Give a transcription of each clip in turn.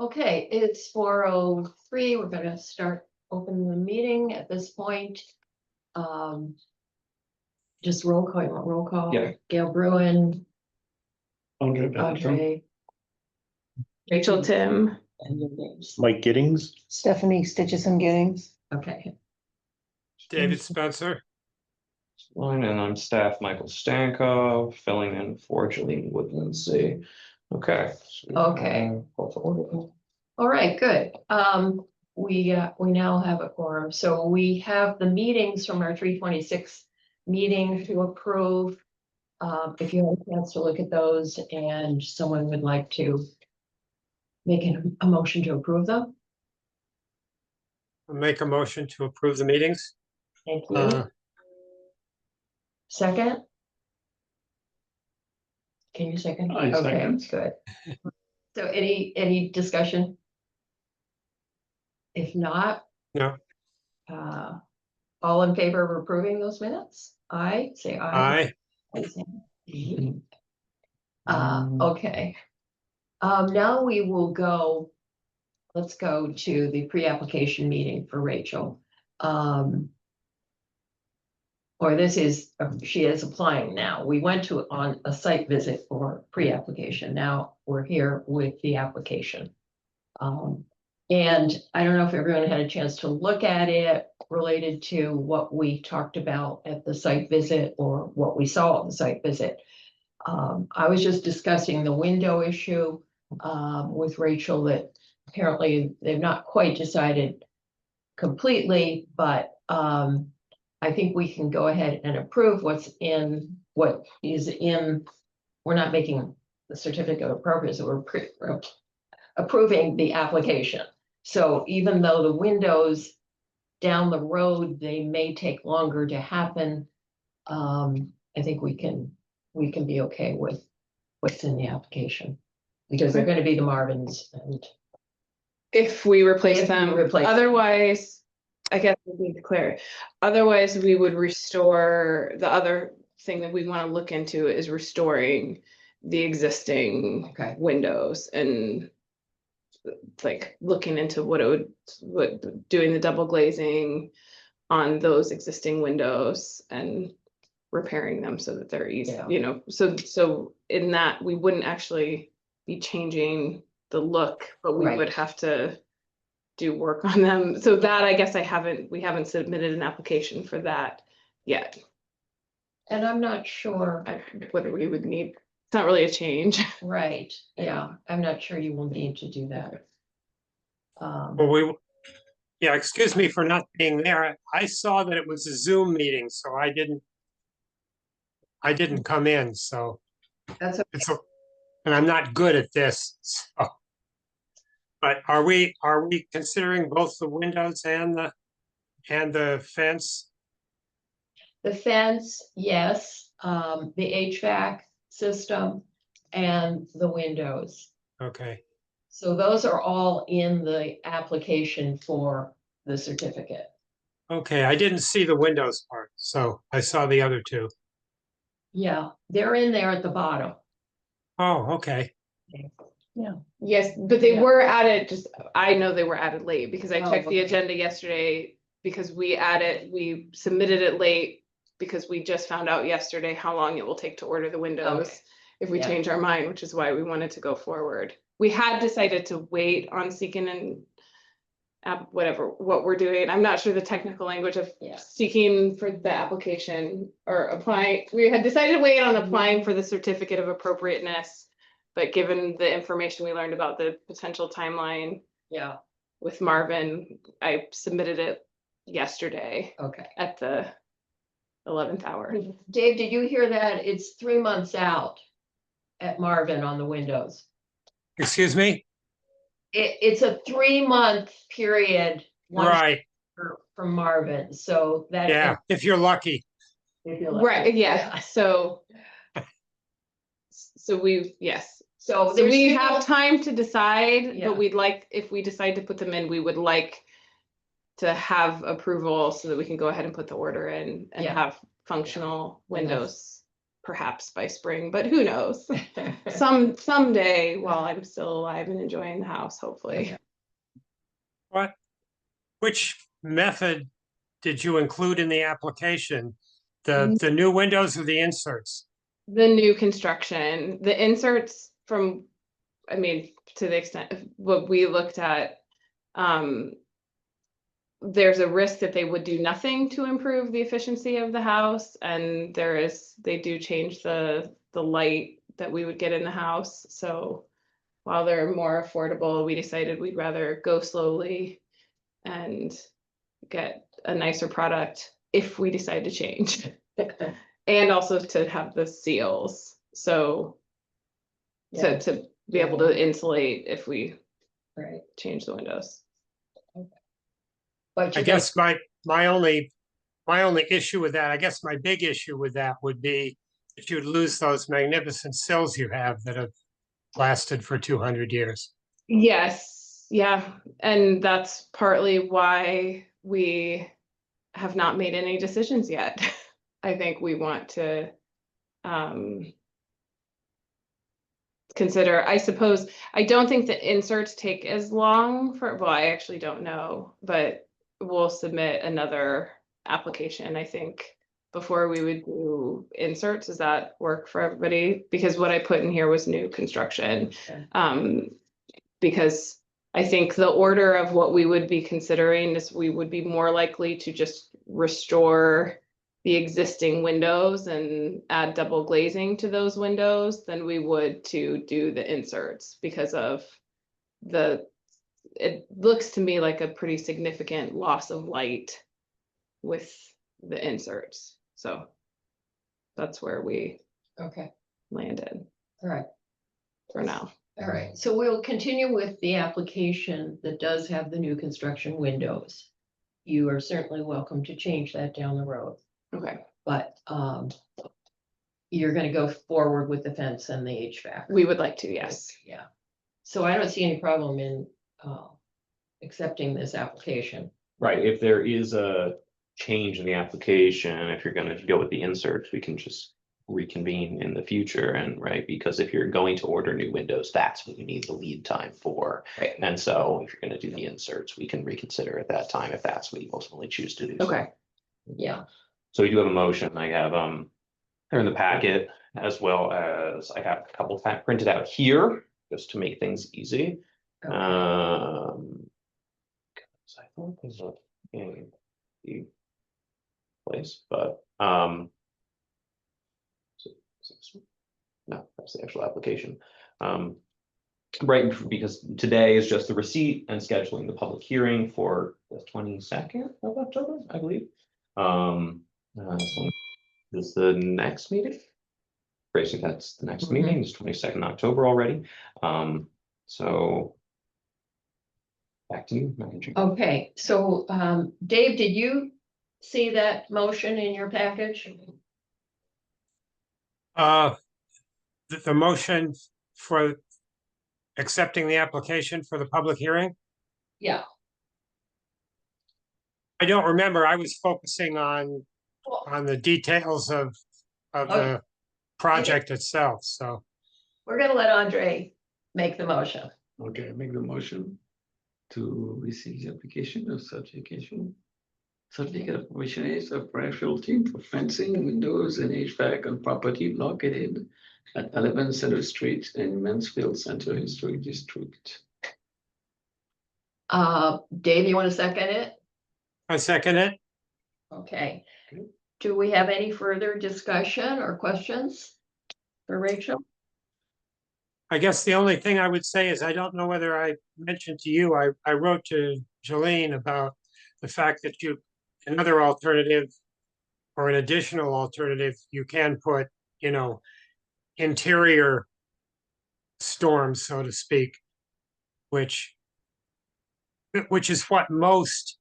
Okay, it's 4:03. We're gonna start opening the meeting at this point. Just roll call. Yeah. Gail Bruin, Andre Bentham. Andre, Rachel Tim. and your names. Mike Giddings. Stephanie Stitchison Giddings. Okay, David Spencer. And I'm staff Michael Stanko, filling in for Jolene Woodlandsea. Okay. So we Okay. have call to order. all right, good. We now have a quorum, so we have the meetings from our 326 meeting to approve. If you have a chance to look at those and someone would like to make a motion to approve them, I'll make a motion to approve the meetings. thank you. Uh, Second? Can you second? I second. Okay, good. So any discussion? If not? No. All in favor of approving those minutes? Aye, say aye. Aye. Okay. Now we will go, let's go to the pre-application meeting for Rachel. Or this is, she is applying now. We went on a site visit for pre-application. Now we're here with the application. And I don't know if everyone had a chance to look at it related to what we talked about at the site visit or what we saw at the site visit. I was just discussing the window issue with Rachel, that apparently they've not quite decided completely, but I think we can go ahead and approve what is in. We're not making the certificate of appropriateness, we're approving the application. So even though the windows down the road, they may take longer to happen, I think we can be okay with what's in the application. Because they're gonna be the Marvins and. If we replace If we them, replace them. otherwise, I guess we need to clear. Otherwise, we would restore, the other thing that we want to look into is restoring the existing Okay. windows and like looking into what doing the double glazing on those existing windows and repairing them so that they're easy, Yeah. so in that we wouldn't actually be changing the look, but we Right. would have to do work on them. So that, I guess we haven't submitted an application for that yet. And I'm not sure, Whether we would need, it's not really a change. right, yeah, I'm not sure you will need to do that. Well, yeah, excuse me for not being there. I saw that it was a Zoom meeting, so I didn't come in, so That's, and I'm not good at this, so. But are we considering both the windows and the fence? the fence, yes, the HVAC system and the windows. Okay, So those are all in the application for the certificate. okay, I didn't see the windows part, so I saw the other two. Yeah, they're in there at the bottom. Oh, okay, Yes, but they Yeah. were added, I know they were added late because I Oh, checked the okay. agenda yesterday. Because we submitted it late because we just found out yesterday how long it will take to order the windows. Okay. If we Yeah. change our mind, which is why we wanted to go forward. We had decided to wait on seeking and whatever, what we're doing. I'm not sure the technical language of Yeah. seeking for the application or applying. We had decided to wait on applying for the certificate of appropriateness. But given the information we learned about the potential timeline Yeah, with Marvin, I submitted it yesterday okay. at the 11th hour. Dave, did you hear that? It's 3 months out at Marvin on the windows. excuse me? It's a 3-month period. once Right, From Marvin, so that. yeah, if you're lucky. if you're lucky. Right, yeah, so yes. So So there's we still- have time to decide, Yeah. but we'd like, if we decide to put them in, we would like to have approval so that we can go ahead and put the order in and Yeah. have functional windows perhaps by spring, but who knows? Someday while I'm still alive and enjoying the house, hopefully. Which method did you include in the application? The new windows or the inserts? The new construction, the inserts from, I mean, to the extent of what we looked at, there's a risk that they would do nothing to improve the efficiency of the house, and they do change the light that we would get in the house. So while they're more affordable, we decided we'd rather go slowly and get a nicer product if we decide to change. And also to have the seals, so Yeah, to be able to insulate if we right. change the windows. But I you guess my only issue with that, I guess my big issue with that would be that you'd lose those magnificent sills you have that have lasted for 200 years. Yes, yeah, and that's partly why we have not made any decisions yet. I think we want to consider, I suppose, I don't think the inserts take as long well, I actually don't know, but we'll submit another application, I think, before we would do inserts. Does that work for everybody? Because what I put in here was new construction. Okay. Because I think the order of what we would be considering is we would be more likely to just restore the existing windows and add double glazing to those windows than we would to do the inserts, because of it looks to me like a pretty significant loss of light with the inserts. So that's where we Okay, landed all right, for now. all right. So we'll continue with the application that does have the new construction windows. You are certainly welcome to change that down the road, Okay, but you're gonna go forward with the fence and the HVAC. we would like to, yes. Yeah. So I don't see any problem in accepting this application. Right, if there is a change in the application, if you're gonna go with the inserts, we can just reconvene in the future and, right, because if you're going to order new windows, that's what you need the lead time for. Right. And so if you're gonna do the inserts, we can reconsider at that time if that's what you ultimately choose to do. So- Okay. Yeah, So we do have a motion. I have, they're in the packet, as well as I have a couple printed out here, just to make things easy. okay. 'Cause I thought there's a in the place, but, no, that's the actual application. Right, because today is just the receipt and scheduling the public hearing for the 22nd of October, I believe. So this is the next meeting. Basically, that's the next meeting, it's 22nd October already. So back to you, Madam Chair. Okay, so Dave, did you see that motion in your package? The motion for accepting the application for the public hearing? Yeah. I don't remember. I was focusing on Well, the details of the project itself, so. we're gonna let Andre make the motion. Okay, I make the motion to receive the application of certification. Certificate of permission is a partial team for fencing, windows and HVAC on property located at 11 Center Street in Mansfield Center Historic District. Dave, you want to second it? I second it. Okay. Do we have any further discussion or questions for Rachel? I guess the only thing I would say is I don't know whether I mentioned to you, I wrote to Jolene about the fact that another alternative or an additional alternative, you can put, interior storms, so to speak, which is what most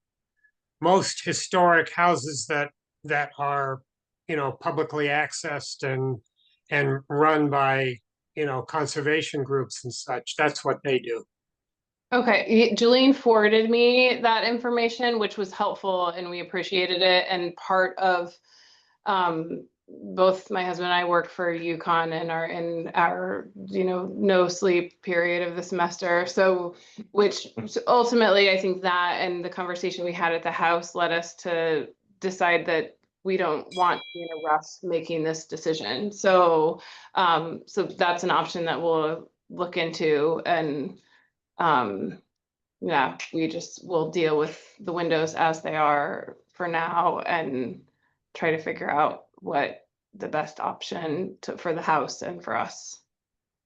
historic houses that are, publicly accessed and run by, conservation groups and such, that's what they do. Okay, Jolene forwarded me that information, which was helpful and we appreciated it. And part of both my husband and I work for UConn and are in our, no sleep period of the semester. So, which ultimately, I think that and the conversation we had at the house led us to decide that we don't want to be in a rush making this decision. So, so that's an option that we'll look into, and yeah, we'll deal with the windows as they are for now and try to figure out what the best option for the house and for us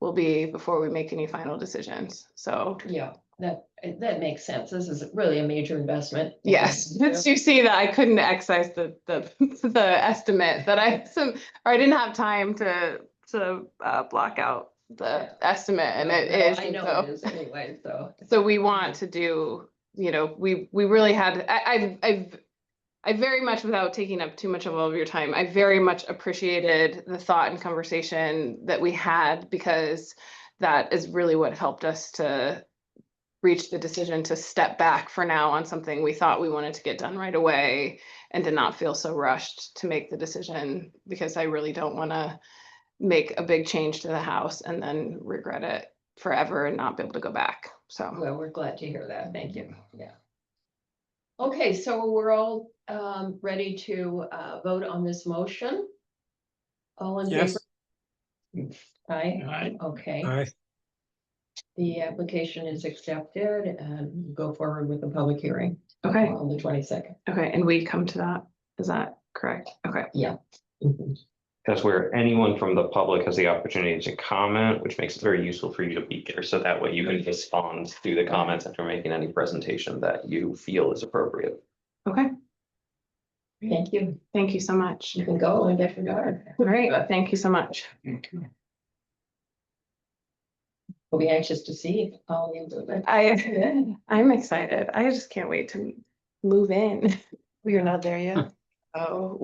will be before we make any final decisions. So, Yeah, that makes sense. This is really a major investment. yes, Yeah. you see that I couldn't excise the the estimate that or I didn't have time to block out the estimate, and it is. I and know so- it is anyway, so. So we want to do, we really had, I very much, without taking up too much of all of your time, I very much appreciated the thought and conversation that we had, because that is really what helped us to reach the decision to step back for now on something we thought we wanted to get done right away, and to not feel so rushed to make the decision, because I really don't want to make a big change to the house and then regret it forever and not be able to go back. So. Well, we're glad to hear that. Thank you. Yeah. Okay, so we're all ready to vote on this motion. All in Yes. favor? Aye, Right. okay. Aye. The application is accepted and go forward with the public hearing Okay, on the 22nd. okay, and we come to that, is that correct? Okay, Mhm. That's where anyone from the public has the opportunity to comment, which makes it very useful for you to be here. So that way you can respond to the comments after making any presentation that you feel is appropriate. okay, Thank you. thank you so much. You can go and get your daughter. All right, thank you so much. Thank you. We'll be anxious to see all the improvement. I'm excited. I just can't wait to move in. You're not there yet? Oh,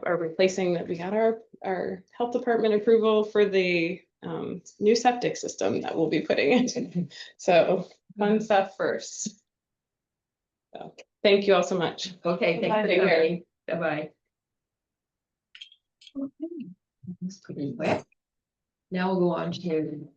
are replacing, we got our health department approval for the new septic system that we'll be putting in. So fun stuff first. So thank you all so much. Okay, Bye. thank you. Mary. Bye-bye. Okay. That's pretty quick. Now we'll go on to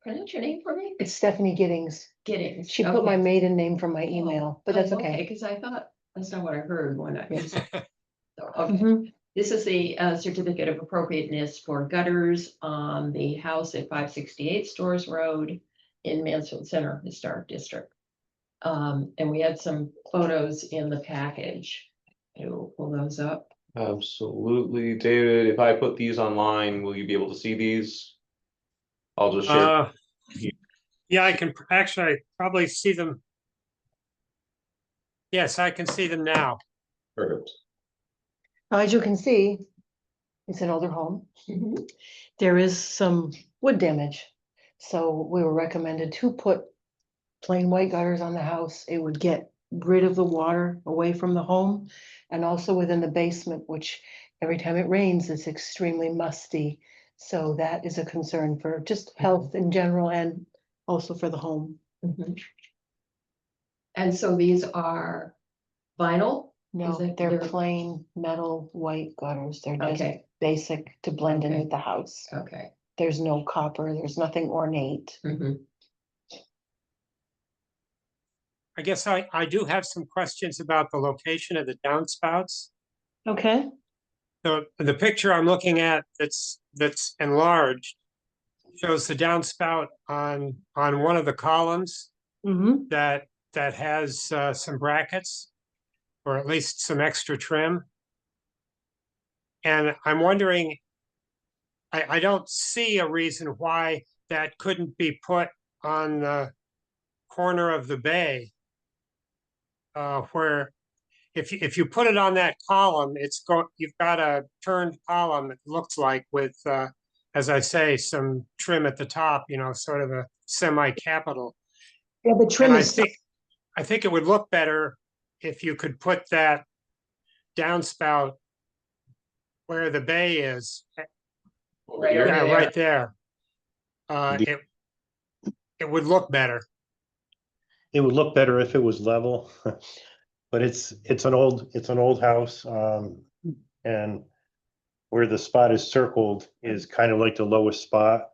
pronounce your name for me? It's Stephanie Giddings. Giddings. She put my Okay. maiden name from my email, but that's okay. Because I thought, that's not what I heard when I. Yes. So, okay. Mhm. This is the certificate of appropriateness for gutters on the house at 568 Stores Road in Mansfield Center Historic District. And we had some photos in the package. We'll pull those up. Absolutely. David, if I put these online, will you be able to see these? I'll just share. Yeah, I can actually I probably see them. Yes, I can see them now. Perfect. As you can see, it's an older home. Mhm. There is some wood damage. So we were recommended to put plain white gutters on the house. It would get rid of the water away from the home, and also within the basement, which every time it rains, it's extremely musty. So that is a concern for just health in general and also for the home. Mhm. And so these are vinyl? No, Is it- they're they're- plain metal white gutters. They're just Okay, basic to blend in Okay. with the house. okay. There's no copper, there's nothing ornate. Mhm. I guess I do have some questions about the location of the downspouts. Okay. The picture I'm looking at that's enlarged shows the downspout on one of the columns Mm-hmm. that has some brackets, or at least some extra trim. And I'm wondering, I don't see a reason why that couldn't be put on the corner of the bay. Where if you put it on that column, you've got a turned column, it looks like, with as I say, some trim at the top, sort of a semi-capital. Yeah, the trim And is, I think it would look better if you could put that downspout where the bay is. Right Yeah, over there. right there. It would look better. It would look better if it was level, But it's an old house, and where the spot is circled is kind of like the lowest spot.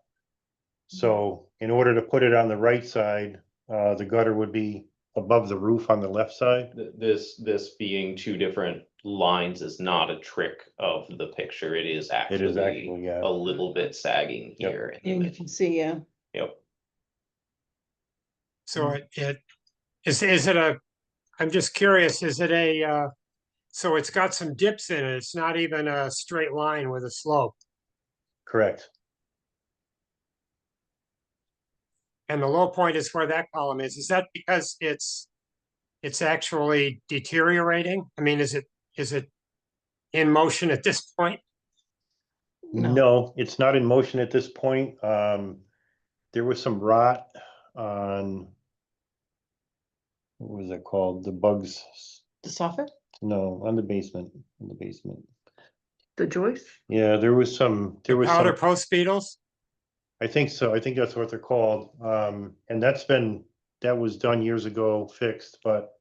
So in order to put it on the right side, the gutter would be above the roof on the left side. This being two different lines is not a trick of the picture. It is actually, actually yeah. a little bit sagging Yep. here. in the And you middle. can see, yeah. Yep. So is it a, I'm just curious, is it a, so it's got some dips in it. It's not even a straight line with a slope. Correct. And the low point is where that column is. Is that because it's actually deteriorating? I mean, is it in motion at this point? No. No, it's not in motion at this point. There was some rot on, what was it called? The bugs, The soffit, no, on the basement, in the basement. the joist? Yeah, there was some, Powder post beetles? I think so. I think that's what they're called. And that was done years ago, fixed, but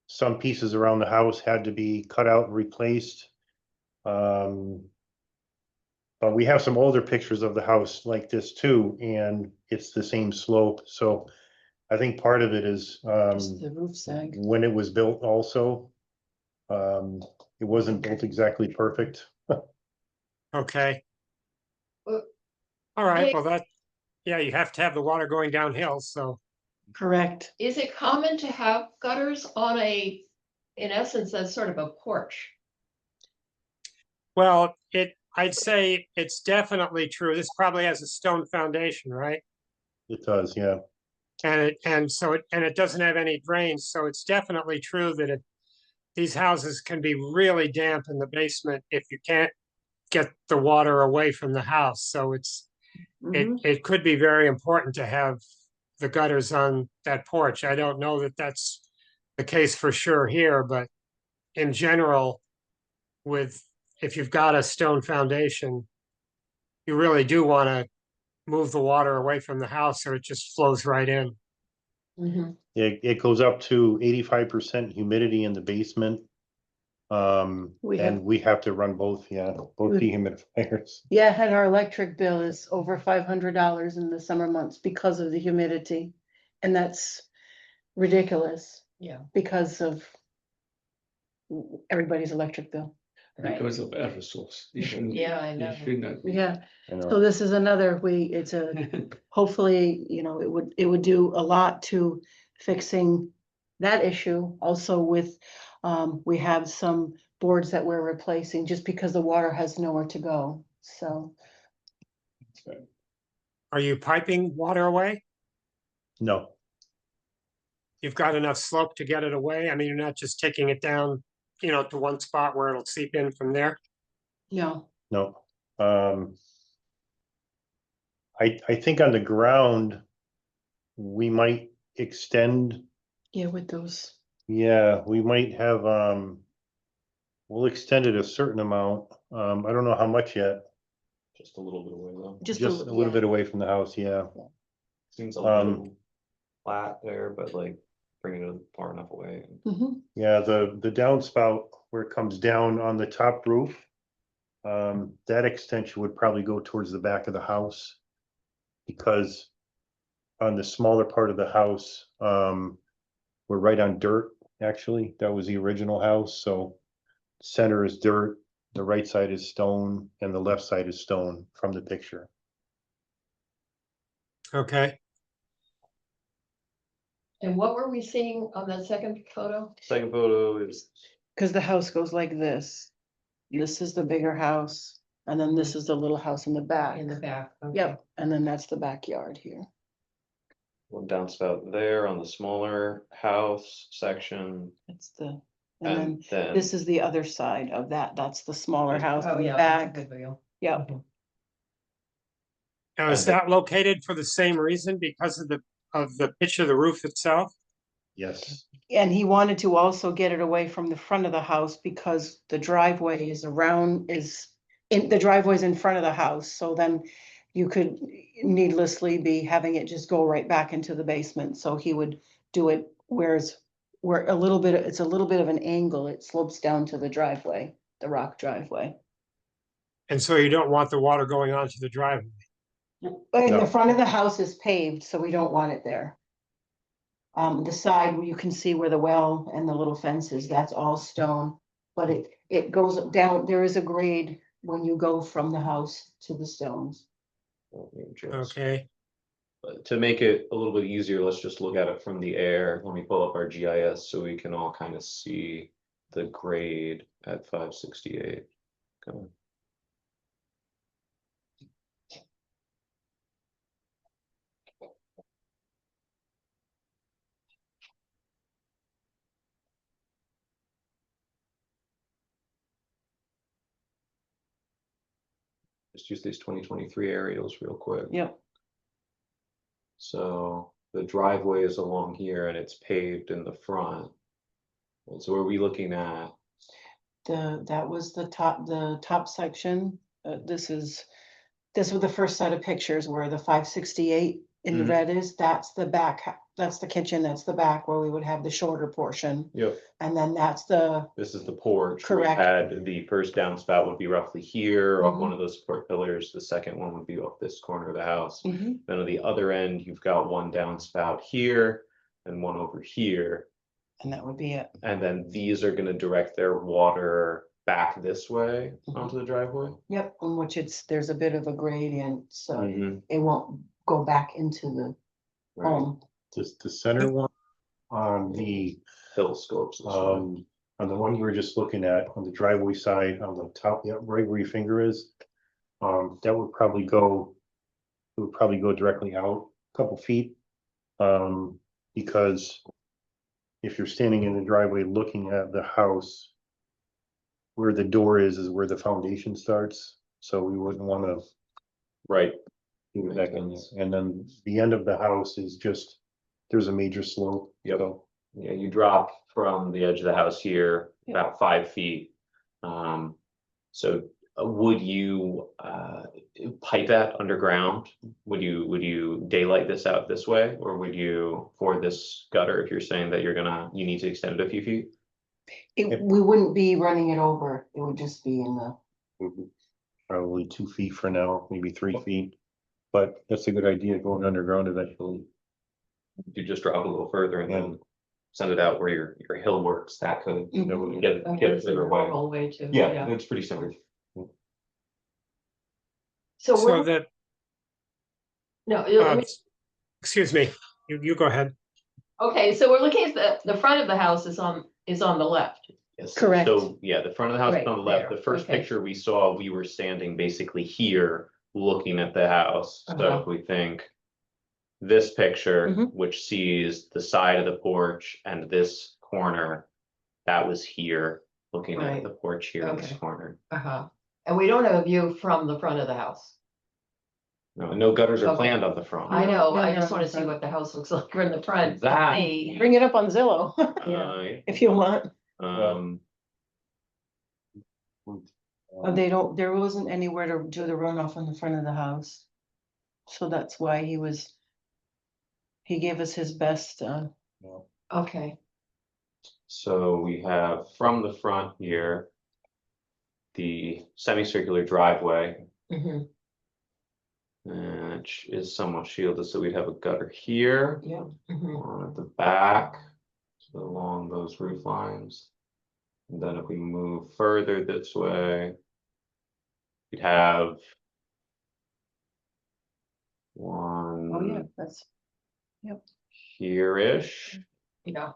some pieces around the house had to be cut out and replaced. But we have some older pictures of the house like this too, and it's the same slope. So I think part of it is Just the roof sag. when it was built also. It wasn't built exactly perfect. Okay. Well, All right, Nick- well yeah, you have to have the water going downhill, so. Correct. Is it common to have gutters on in essence, that's sort of a porch? Well, I'd say it's definitely true. This probably has a stone foundation, right? It does, yeah. And it doesn't have any drains, so it's definitely true that these houses can be really damp in the basement if you can't get the water away from the house. So Mhm. it could be very important to have the gutters on that porch. I don't know that that's the case for sure here, but in general, if you've got a stone foundation, you really do want to move the water away from the house so it just flows right in. Mhm. It goes up to 85% humidity in the basement. We And have- we have to run both dehumidifiers. Yeah, and our electric bill is over $500 in the summer months because of the humidity. And that's ridiculous Yeah. because of everybody's electric bill. Right. Because of Eversource. You shouldn't- Yeah, I you know. should not- Yeah, You so know, this is another, it's a, hopefully, it would do a lot to fixing that issue. Also with, we have some boards that we're replacing just because the water has nowhere to go, so. Are you piping water away? no, You've got enough slope to get it away? I mean, you're not just taking it down, to one spot where it'll seep in from there? No, no. I think on the ground, we might extend, yeah, with those, yeah, we might have, we'll extend it a certain amount. I don't know how much yet, Just a little bit away though. just just a little yeah. bit away from the house, yeah. Seems a Um, little flat there, but like bringing it far enough away. Mhm. Yeah, the downspout where it comes down on the top roof. That extension would probably go towards the back of the house. Because on the smaller part of the house, we're right on dirt, actually. That was the original house, so center is dirt, the right side is stone, and the left side is stone from the picture. Okay, And what were we seeing on that second photo? Second photo is Cause the house goes like this. This is the bigger house, and then this is the little house in the back. In the back. okay. Yep, and then that's the backyard here. one downspout there on the smaller house section. That's the, and then And then this is the other side of that. That's the smaller house Oh, in the yeah. that's a back. good deal. Yep. Mhm. now is that located for the same reason because of the pitch of the roof itself? Yes, And he wanted to also get it away from the front of the house because the driveway the driveway's in front of the house, so then you could needlessly be having it just go right back into the basement, so he would do it whereas we're a little bit, it's a little bit of an angle. It slopes down to the driveway, the rock driveway. And so you don't want the water going onto the driveway. But in No. the front of the house is paved, so we don't want it there. The side where you can see where the well and the little fence is, that's all stone. But it goes down, there is a grade when you go from the house to the stones. Okay, But to make it a little bit easier, let's just look at it from the air. Let me pull up our GIS so we can all kind of see the grade at 568. Okay. Just use these 2023 aerials real quick. Yep. So the driveway is along here and it's paved in the front. And so are we looking at, That was the top section. This was the first set of pictures where the 568 in the Mhm. red is, that's the back, that's the kitchen, that's the back where we would have the shorter portion. yep, And then that's the, this is the porch. We Correct. had the first downspout would be roughly here off Mhm. one of those support pillars. The second one would be off this corner of the house. Mhm. Then on the other end, you've got one downspout here and one over here. and that would be it. And then these are gonna direct their water back this way Mhm. onto the driveway. Yep, in which there's a bit of a gradient, so Mhm. it won't go back into the Right, home. Just the center one on the, hill slopes. this way. on the one you were just looking at, on the driveway side, on the top, yeah, right where your finger is. That would probably go, it would probably go directly out a couple feet. Because if you're standing in the driveway looking at the house, where the door is where the foundation starts, so we wouldn't wanna Right, do Makes that in sense. there. And then the end of the house is just, there's a major slope. Yep. So yeah, you drop from the edge of the house here Yeah. about 5 feet. So would you pipe that underground? Would you daylight this out this way, or would you for this gutter, if you're saying that you need to extend it a few feet? We wouldn't be running it over, it would just be in the, probably 2 feet for now, maybe 3 feet. But that's a good idea, going underground eventually. You just drop a little further and then send it out where your hill works, that could Mhm. that would get That it was the further away. normal way to. Yeah, it's pretty simple. So so we're, that, no, let me- excuse me, you go ahead. okay, so we're looking at the front of the house is on the left. Yes, Correct. So, yeah, the front of the house is Right on the left. there, The first okay. picture we saw, we were standing basically here, looking at the house. So Uh-huh. if we think this picture, Mhm. which sees the side of the porch and this corner, that was here, looking at Right. the porch here in this Okay. corner. Uh-huh. And we don't have a view from the front of the house. No gutters are Okay. planned on the front. I know, No, I no, just no, wanna see front. what the house looks like from the front. That- Hey, bring it up on Zillow, Uh, if you want. Um, There wasn't anywhere to do the runoff in the front of the house. So that's why he gave us his best, okay, so we have from the front here, the semicircular driveway, mhm, which is somewhat shielded, so we'd have a gutter here, yeah, mhm, one at the back, so along those roof lines. And then if we move further this way, we'd have oh yeah, one that's, here-ish, yeah,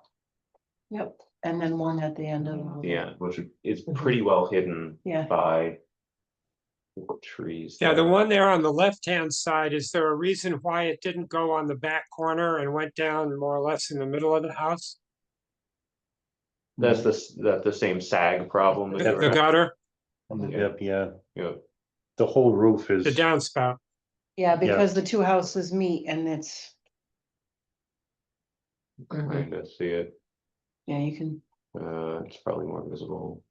yep, and then one at the end of. yeah, which is pretty well hidden Yeah, by trees. Yeah, the there. one there on the left-hand side, is there a reason why it didn't go on the back corner and went down more or less in the middle of the house? That's the same sag problem. that The you're the at. gutter, On the Okay. dip, yeah, Yeah, the whole roof is. the downspout, yeah, because the two houses meet and it's, mhm. kind of see it. yeah, you can, It's probably more visible.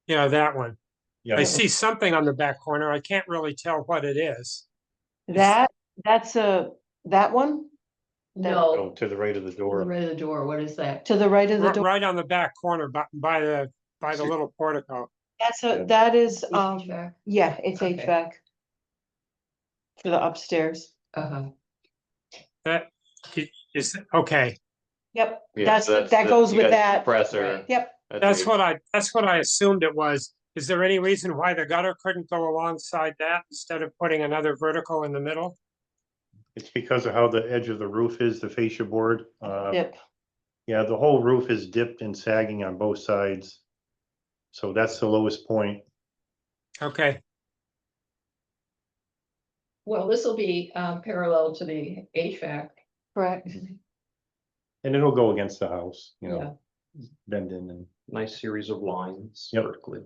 yeah, that one. Yeah. I see something on the back corner, I can't really tell what it is. that's that one. No, Oh, to the right of the to the door. right of the door, what is that? To the right of the door, Right on the back corner, by the little portico. that is, HVAC? yeah, it's Okay. HVAC. For the upstairs. Uh-huh. That is, okay, Yep, Yeah, so that goes you with got that. Compressor. Yep, that's what I assumed it was. Is there any reason why the gutter couldn't go alongside that instead of putting another vertical in the middle? It's because of how the edge of the roof is, the fascia board. yep. Yeah, the whole roof is dipped and sagging on both sides. So that's the lowest point. Okay, Well, this will be parallel to the HVAC. Correct. And it'll go against the house, you Yeah, know, bend in and. Nice series of lines Yep. vertically.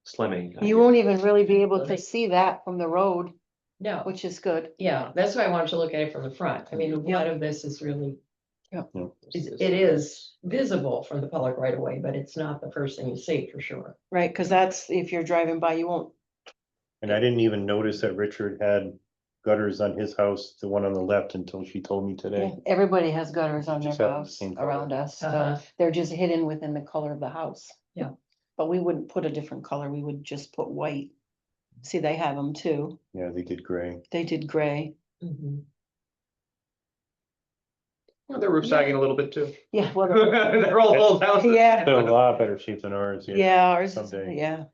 Slimming. You won't even really be able to see that from the road, no, which is good. yeah, that's why I wanted to look at it from the front. I mean, a lot of this is really, it is visible from the public right away, but it's not the first thing you see for sure. Right, because that's, if you're driving by, you won't, And I didn't even notice that Richard had gutters on his house, the one on the left, until she told me today. everybody has gutters on their Just have the house same color. around us, so Uh-huh. they're just hidden within the color of the house. Yeah. But we wouldn't put a different color, we would just put white. See, they have them too, Yeah, they did gray. they did gray, Mhm. Well, the roof's sagging a little bit too. yeah, well, They're all old houses. yeah, They're a lot better shape than ours. yeah, ours is, Someday. yeah.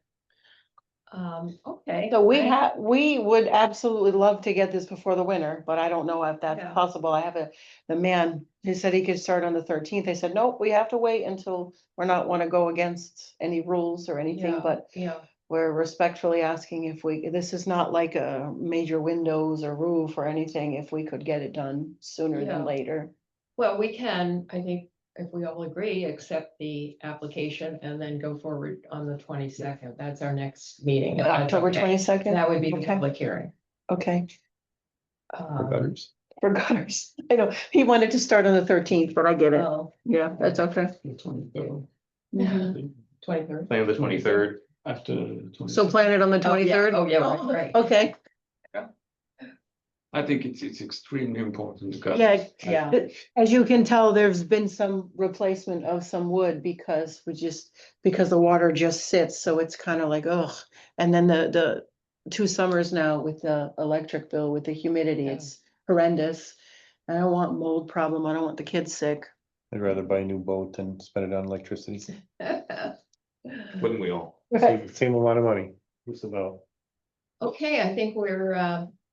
Okay. So we would absolutely love to get this before the winter, but I don't know if that's Yeah. possible. I have the man, he said he could start on the 13th. I said, nope, we have to wait until we're not want to go against any rules or anything, Yeah, but yeah, we're respectfully asking if this is not like a major windows or roof or anything, if we could get it done sooner Yeah. than later. well, we can, I think, if we all agree, accept the application and then go forward on the 22nd. That's our next meeting. if that's October okay. 22nd? That would be the Okay. public hearing. Okay, For Um, gutters. for gutters. I know, he wanted to start on the 13th, but I get it. well, Yeah, that's okay. The 23rd, Mhm. 23rd. Plan the 23rd. after the So 23rd. plan it on the Oh, yeah. 23rd? Oh, yeah, right. Okay, I think it's extremely important because. yeah, Yeah. as you can tell, there's been some replacement of some wood because because the water just sits, so it's kind of like, ugh. And then the 2 summers now with the electric bill, with the humidity, Yeah. it's horrendous. I don't want mold problem, I don't want the kids sick. I'd rather buy a new boat than spend it on electricity. Wouldn't we all? Same amount of money. Just about. Okay, I think we're,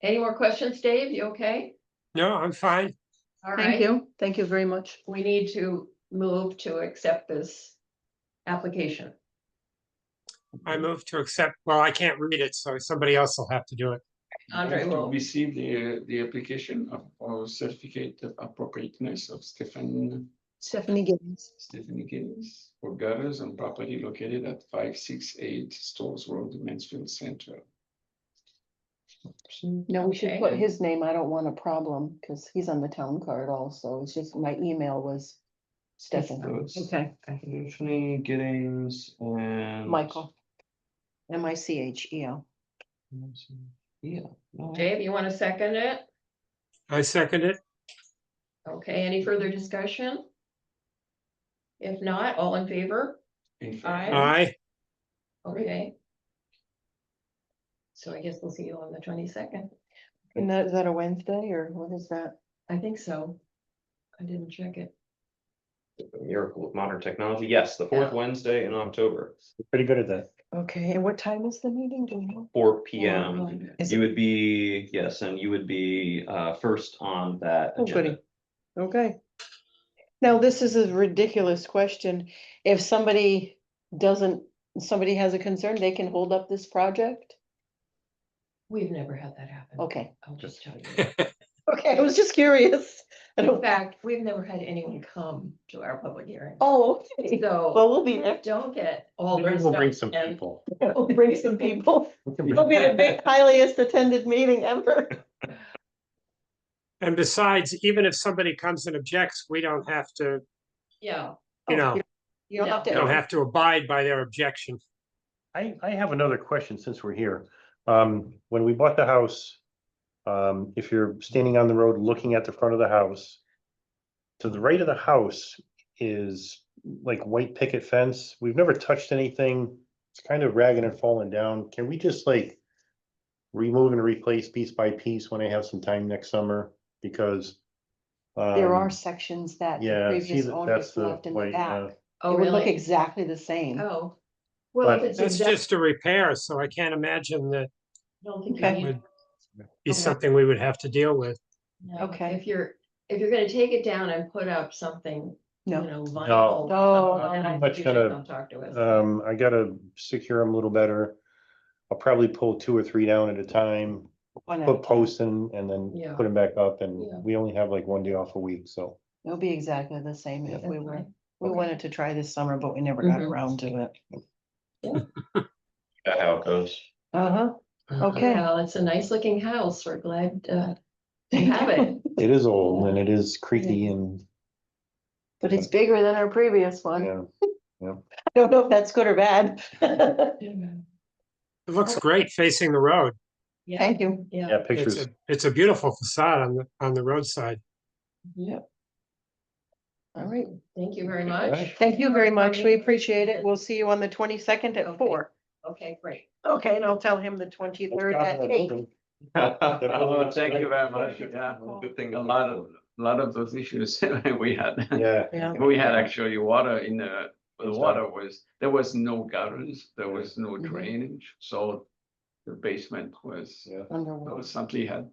any more questions, Dave? You okay? no, I'm fine. All Thank right. thank you very much. We need to move to accept this application. I move to accept, well, I can't read it, so somebody else will have to do it. Andre Have to will, receive the application or certificate of appropriateness of Stephanie Gibbons. Stephanie Gibbons for gutters on property located at 568 Stores Road, Mansfield Center. No, we should Okay. put his name, I don't want a problem, because he's on the town card also, it's just my email was Stephanie. Okay, Stephanie Giddings and. Michael. Michel. Yeah. no, Dave, you want to second it? I second it. Okay, any further discussion? If not, all in favor? In fact, Aye. Aye, Okay. So I guess we'll see you on the 22nd. And is that a Wednesday or what is that? I think so. I didn't check it. The miracle of modern technology. Yes, the fourth Yeah. Wednesday in October, Pretty good at that. Okay, and what time is the meeting, do you know? 4 p.m. Is You it- would be, yes, and you would be first on that Oh, agenda. goody. Okay. Now, this is a ridiculous question. If somebody has a concern, they can hold up this project? We've never had that happen. Okay, I'll just tell you. okay, I was just curious. I In don't, fact, we've never had anyone come to our public hearing. oh, okay. So Well, we'll be there. don't get all Maybe dressed we'll bring up some and- people. We'll bring some people. We can It'll be the big highest attended meeting ever. and besides, even if somebody comes and objects, we don't have to, Yeah, you know, You don't have we don't to. have to abide by their objection. I have another question since we're here. When we bought the house, If you're standing on the road looking at the front of the house, to the right of the house is like white picket fence. We've never touched anything. It's kind of ragged and falling down. Can we just like remove and replace piece by piece when I have some time next summer? Because There are sections that the yeah, see, previous that's owners the left in the way, back. Oh, It would look really? exactly the same. Oh. Well, if But- it's That's exact, just a repair, so I can't imagine that I don't think Okay. you need. would be Okay. something we would have to deal with. No, Okay. If you're gonna take it down and put up something, you No. know, vinyl. No, then I I'm think much you should gonna, come talk to us. I gotta secure them a little better. I'll probably pull 2 or 3 down at a time, one at a put time. posts in and then Yeah. put them back up, and Yeah. we only have like 1 day off a week, so. It'll be exactly the same if we That's were, fine. we Okay. wanted to try this summer, but we never got Mhm. around to it. That's how it goes. Uh-huh, okay. Well, it's a nice looking house. We're glad, you have it. It is old and it is creaky and, But it's bigger than our previous one. yeah, I don't know if that's good or bad. It looks great facing the road. Yeah, Thank you. yeah. yeah, It's pictures. it's a beautiful facade on the roadside. Yep. All right. Thank you very All much. right. Thank you very much. We appreciate it. We'll see you on the 22nd at Okay. 4. Okay, great. Okay, and I'll tell him the 23rd at 8. Oh, thank you very much. Yeah, Good thing. a lot of those issues we had. Yeah, Yeah. We had actually water in the water there was no gutters, there was no Mhm. drainage, so the basement was, yeah, Underwater. something had,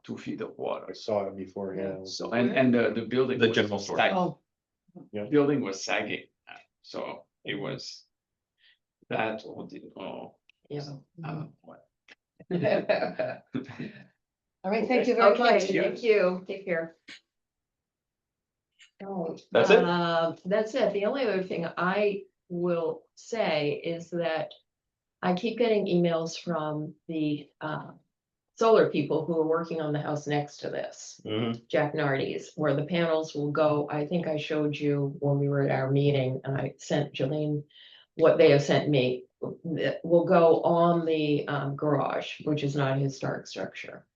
2 feet of water. I saw it before, yeah. So, and the building. The was general store. sag- Oh, Building was sagging, so it was that, Yeah. what? all right, thank you very Okay, much. thank you. Take care. Oh, That's it? That's it. The only other thing I will say is that I keep getting emails from the solar people who are working on the house next to this, Mhm. Jack Nardi's, where the panels will go. I think I showed you when we were at our meeting and I sent Jolene what they have sent me. That will go on the garage, which is not a historic structure.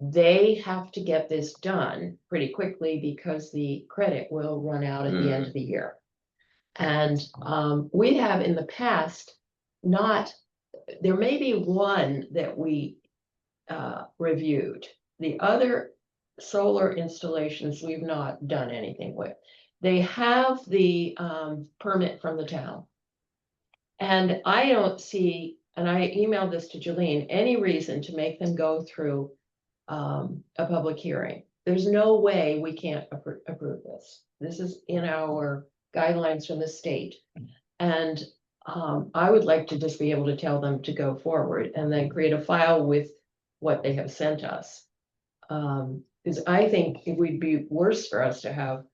They have to get this done pretty quickly because the credit will run out at the end of the year. And we have in the past not, there may be one that we reviewed. The other solar installations we've not done anything with. They have the permit from the town. And I don't see, and I emailed this to Jolene, any reason to make them go through a public hearing. There's no way we can't approve this. This is in our guidelines from the state. And I would like to just be able to tell them to go forward and then create a file with what they have sent us. Because I think it would be worse for us to have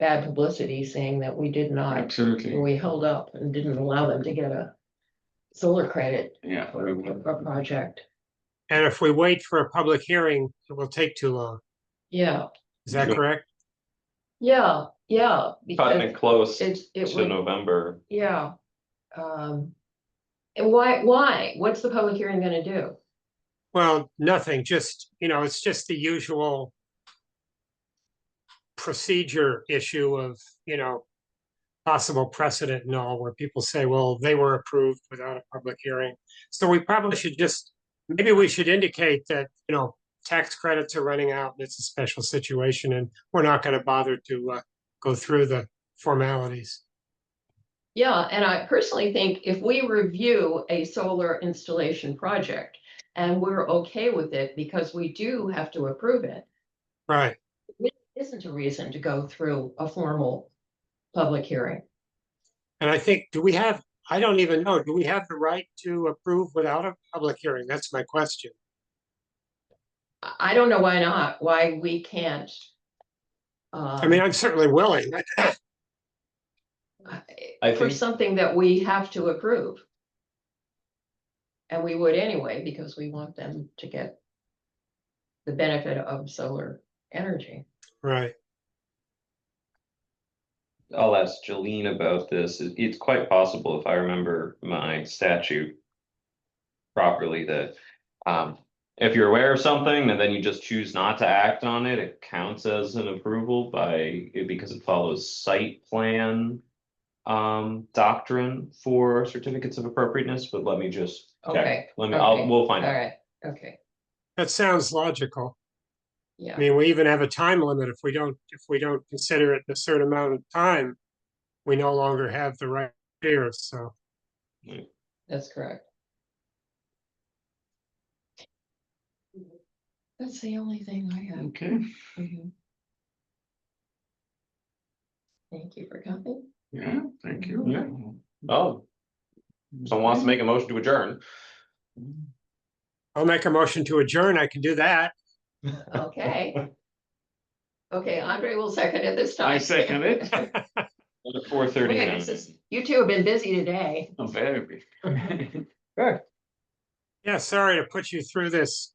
bad publicity saying that we did not, Absolutely, we held up and didn't allow them to get a solar credit yeah. for a project. And if we wait for a public hearing, it will take too long. Yeah, Is that Yeah. correct? yeah, Cutting because it close it to would, November. yeah. And why? What's the public hearing gonna do? Well, nothing, just, it's just the usual procedure issue of, possible precedent and all, where people say, well, they were approved without a public hearing. So we probably should maybe we should indicate that, tax credits are running out and it's a special situation and we're not gonna bother to go through the formalities. Yeah, and I personally think if we review a solar installation project and we're okay with it because we do have to approve it, Right. isn't a reason to go through a formal public hearing. And I think, I don't even know, do we have the right to approve without a public hearing? That's my question. I don't know why not, why we can't. I mean, I'm certainly willing. I For think- something that we have to approve. And we would anyway, because we want them to get the benefit of solar energy. Right. I'll ask Jolene about this. It's quite possible, if I remember my statute properly, that if you're aware of something and then you just choose not to act on it, it counts as an approval because it follows site plan. Doctrine for certificates of appropriateness, but let me just check. Okay, We'll find all out. right, okay, That sounds logical. I yeah, mean, we even have a time limit. If we don't consider it a certain amount of time, we no longer have the right here, so. that's correct. That's the only thing I have. Okay, Mhm. Thank you for coming. yeah, thank you. Yeah. Oh, someone wants to make a motion to adjourn. I'll make a motion to adjourn. I can do that. Okay. Okay, Andre will second it this time. I second it. 4:30. Okay, this is- You two have been busy today. I'm very big. Yeah, sorry to put you through this